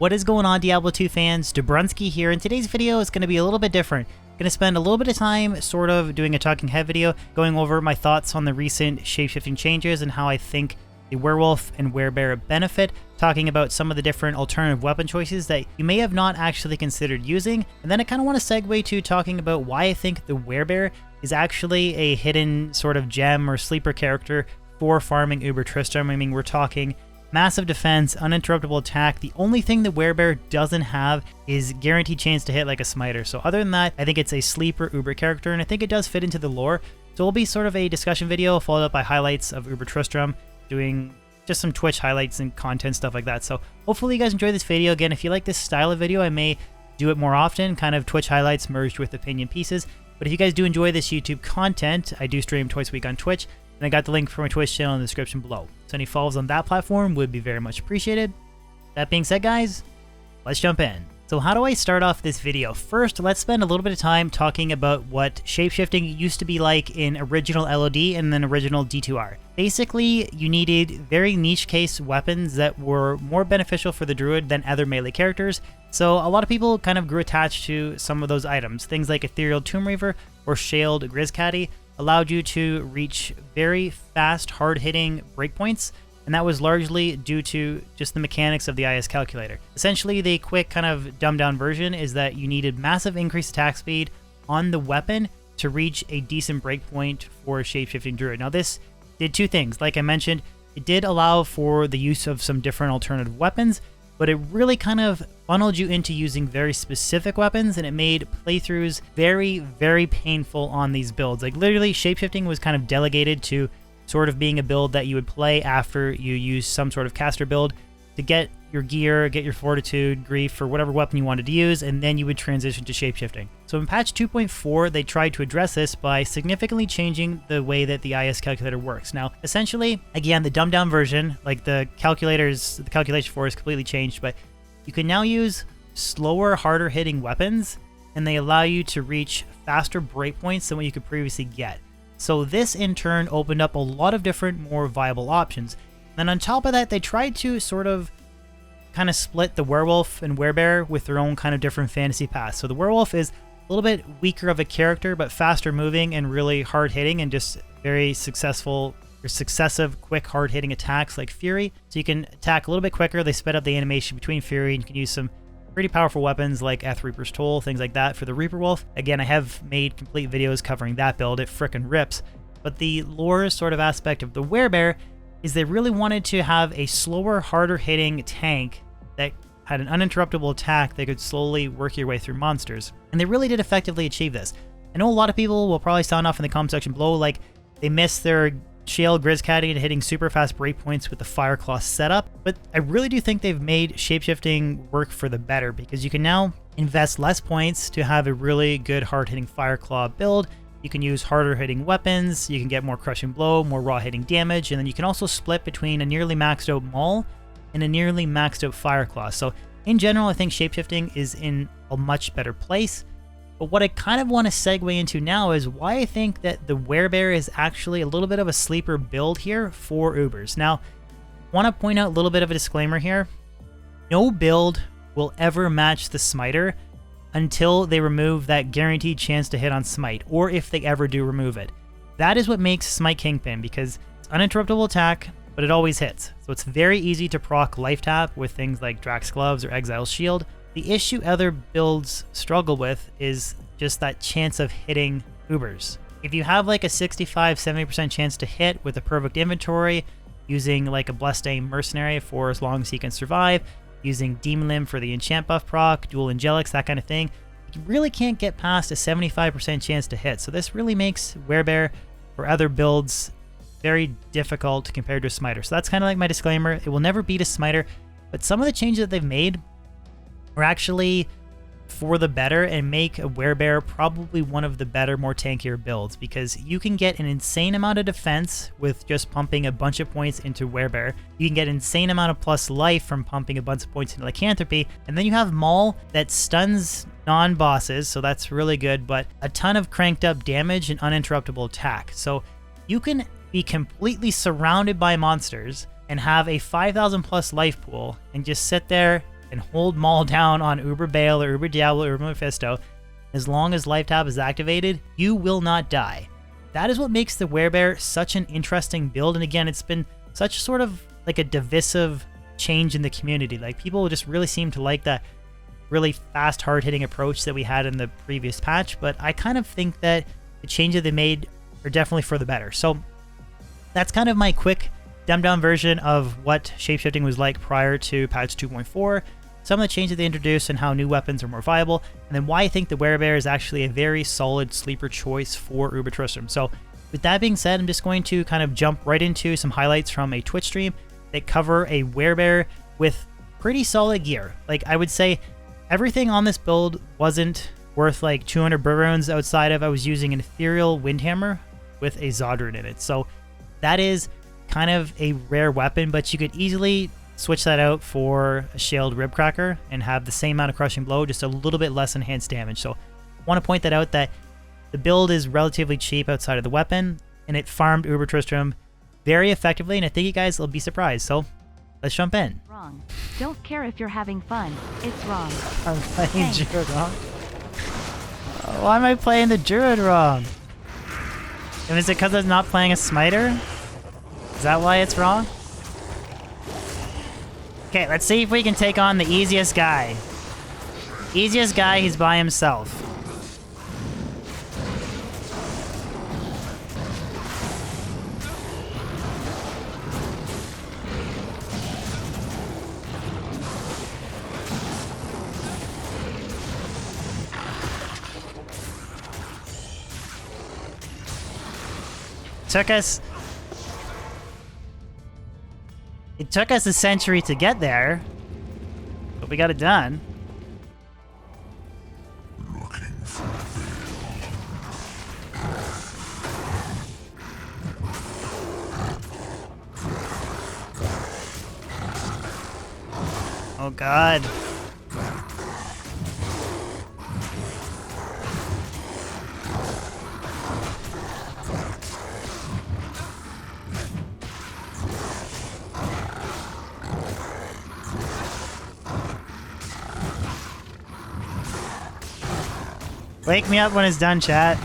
What is going on, Diablo 2 fans? Dobrunsky here, and today's video is going to be a little bit different. I'm going to spend a little bit of time sort of doing a talking head video, going over my thoughts on the recent shapeshifting changes and how I think the werewolf and werebear benefit, talking about some of the different alternative weapon choices that you may have not actually considered using, and then I kind of want to segue to talking about why I think the werebear is actually a hidden sort of gem or sleeper character for farming Uber Tristram. I mean, we're talking massive defense, uninterruptible attack. The only thing the werebear doesn't have is guaranteed chance to hit like a smiter. So other than that, I think it's a sleeper Uber character, and I think it does fit into the lore. So it'll be sort of a discussion video followed up by highlights of Uber Tristram, doing just some Twitch highlights and content, stuff like that. So hopefully you guys enjoy this video. Again, if you like this style of video, I may do it more often, kind of Twitch highlights merged with opinion pieces. But if you guys do enjoy this YouTube content, I do stream twice a week on Twitch, and I got the link for my Twitch channel in the description below. So any follows on that platform would be very much appreciated. That being said, guys, let's jump in. So how do I start off this video? First, let's spend a little bit of time talking about what shapeshifting used to be like in original LOD and then original D2R. Basically, you needed very niche case weapons that were more beneficial for the druid than other melee characters. So a lot of people kind of grew attached to some of those items. Things like Ethereal Tomb Reaver or Shaled Grizzcaddy allowed you to reach very fast, hard-hitting breakpoints, and that was largely due to just the mechanics of the IS calculator. Essentially, the quick kind of dumbed-down version is that you needed massive increased attack speed on the weapon to reach a decent breakpoint for a shapeshifting druid. Now, this did two things. Like I mentioned, it did allow for the use of some different alternative weapons, but it really kind of funneled you into using very specific weapons, and it made playthroughs very, very painful on these builds. Like literally, shapeshifting was kind of delegated to sort of being a build that you would play after you use some sort of caster build to get your gear, get your fortitude, grief, or whatever weapon you wanted to use, and then you would transition to shapeshifting. So in patch 2.4, they tried to address this by significantly changing the way that the IS calculator works. Now, essentially, again, the dumbed down version, like the calculation for is completely changed, but you can now use slower, harder hitting weapons, and they allow you to reach faster breakpoints than what you could previously get. So this in turn opened up a lot of different, more viable options. And on top of that, they tried to sort of kind of split the werewolf and werebear with their own kind of different fantasy paths. So the werewolf is a little bit weaker of a character, but faster moving and really hard hitting and just very successful or successive quick hard hitting attacks like Fury. So you can attack a little bit quicker. They sped up the animation between Fury, and you can use some pretty powerful weapons like Reaper's Toll, things like that for the Reaper Wolf. Again, I have made complete videos covering that build. It frickin' rips. But the lore sort of aspect of the werebear is they really wanted to have a slower, harder hitting tank that had an uninterruptible attack that could slowly work your way through monsters. And they really did effectively achieve this. I know a lot of people will probably sound off in the comment section below like they missed their Shale Grizzcaddy and hitting super fast breakpoints with the Fireclaw setup, but I really do think they've made shapeshifting work for the better, because you can now invest less points to have a really good hard-hitting Fireclaw build. You can use harder hitting weapons, you can get more crushing blow, more raw hitting damage, and then you can also split between a nearly maxed out Maul and a nearly maxed out Fireclaw. So in general, I think shapeshifting is in a much better place. But what I kind of want to segue into now is why I think that the werebear is actually a little bit of a sleeper build here for Ubers. Now, I want to point out a little bit of a disclaimer here. No build will ever match the smiter until they remove that guaranteed chance to hit on smite, or if they ever do remove it. That is what makes Smite Kingpin, because it's uninterruptible attack, but it always hits. So it's very easy to proc life tap with things like Drax Gloves or Exile Shield. The issue other builds struggle with is just that chance of hitting Ubers. If you have like a 65-70% chance to hit with a perfect inventory, using like a Blessed Aim Mercenary for as long as he can survive, using Demon Limb for the enchant buff proc, dual angelics, that kind of thing, you really can't get past a 75% chance to hit. So this really makes werebear for other builds very difficult compared to a smiter. So that's kind of like my disclaimer. It will never beat a smiter, but some of the changes that they've made are actually for the better and make a werebear probably one of the better, more tankier builds, because you can get an insane amount of defense with just pumping a bunch of points into werebear. You can get an insane amount of plus life from pumping a bunch of points into lycanthropy, and then you have Maul that stuns non-bosses, so that's really good, but a ton of cranked up damage and uninterruptible attack. So you can be completely surrounded by monsters and have a 5,000 plus life pool and just sit there and hold Maul down on Uber Bale or Uber Diablo or Uber Mephisto. As long as Life Tab is activated, you will not die. That is what makes the Werebear such an interesting build, and again, it's been such sort of like a divisive change in the community. Like, people just really seem to like that really fast, hard-hitting approach that we had in the previous patch, but I kind of think that the changes they made are definitely for the better. So that's kind of my quick dumbed-down version of what shapeshifting was like prior to patch 2.4, some of the changes they introduced and how new weapons are more viable, and then why I think the Werebear is actually a very solid sleeper choice for Uber Tristram. So with that being said, I'm just going to kind of jump right into some highlights from a Twitch stream that cover a Werebear with pretty solid gear. Like, I would say everything on this build wasn't worth like 200 runes outside of I was using an Ethereal Windhammer with a Zodrun in it. So that is kind of a rare weapon, but you could easily switch that out for a Shield Ribcracker and have the same amount of Crushing Blow, just a little bit less enhanced damage. So I want to point that out, that the build is relatively cheap outside of the weapon, and it farmed Uber Tristram very effectively, and I think you guys will be surprised. So let's jump in. Wrong. Don't care if you're having fun. It's wrong. I'm playing Druid wrong. Why am I playing the Druid wrong? And is it because I'm not playing a Smiter? Is that why it's wrong? Okay, let's see if we can take on the easiest guy. Easiest guy, he's by himself. It took us a century to get there, but we got it done. Looking for Oh God. Wake me up when it's done, chat.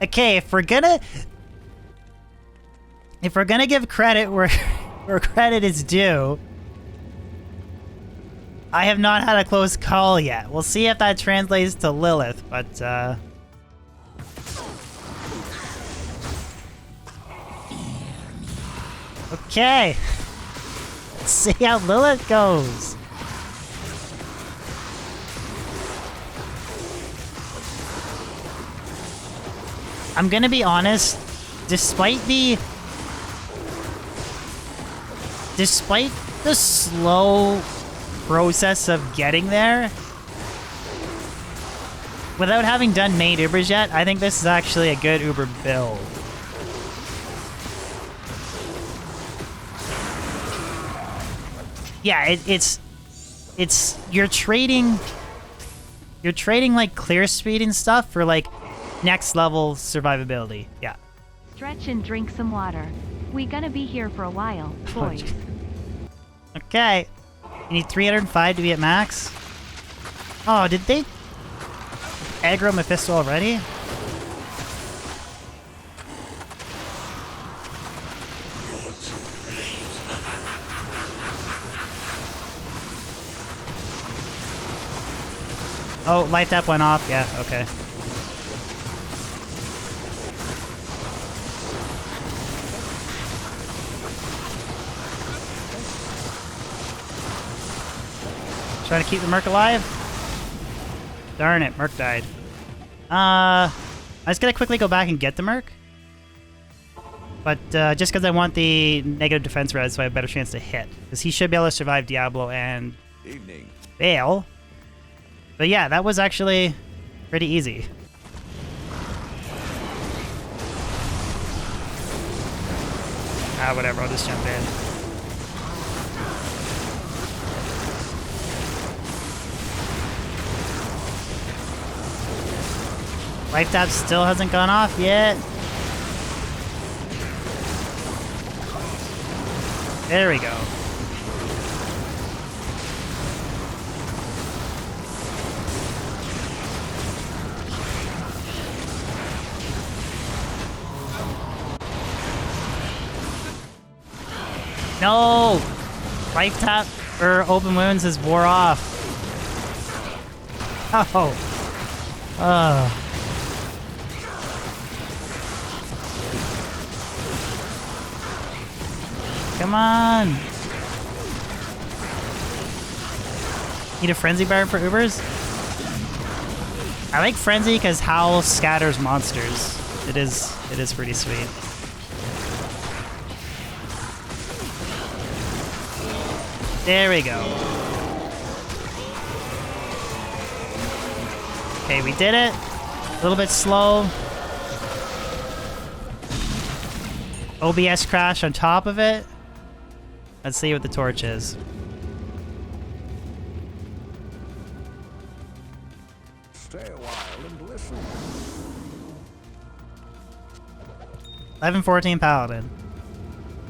Okay, if we're gonna give credit where credit is due, I have not had a close call yet. We'll see if that translates to Lilith, but okay. Let's see how Lilith goes. I'm gonna be honest, despite the slow process of getting there, without having done main Ubers yet, I think this is actually a good Uber build. Yeah, it's you're trading like clear speed and stuff for like next level survivability. Yeah. Stretch and drink some water. We gonna be here for a while, boys. Okay. You need 305 to be at max. Oh, did they aggro Mephisto already? Oh, light tap went off. Yeah, okay. Trying to keep the Merc alive? Darn it, Merc died. I'm just gonna quickly go back and get the Merc. But just because I want the negative defense res so I have a better chance to hit. Because he should be able to survive Diablo and Bale. But yeah, that was actually pretty easy. Whatever, I'll just jump in. Life tap still hasn't gone off yet. There we go. No! Life tap or open wounds has wore off. Oh. Come on. Need a frenzy bar for Ubers? I like frenzy because Howl scatters monsters. It is pretty sweet. There we go. Okay, we did it. A little bit slow. OBS crash on top of it. Let's see what the torch is. Stay a while and listen. 1114 Paladin.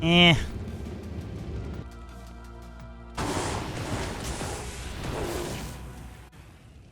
Eh.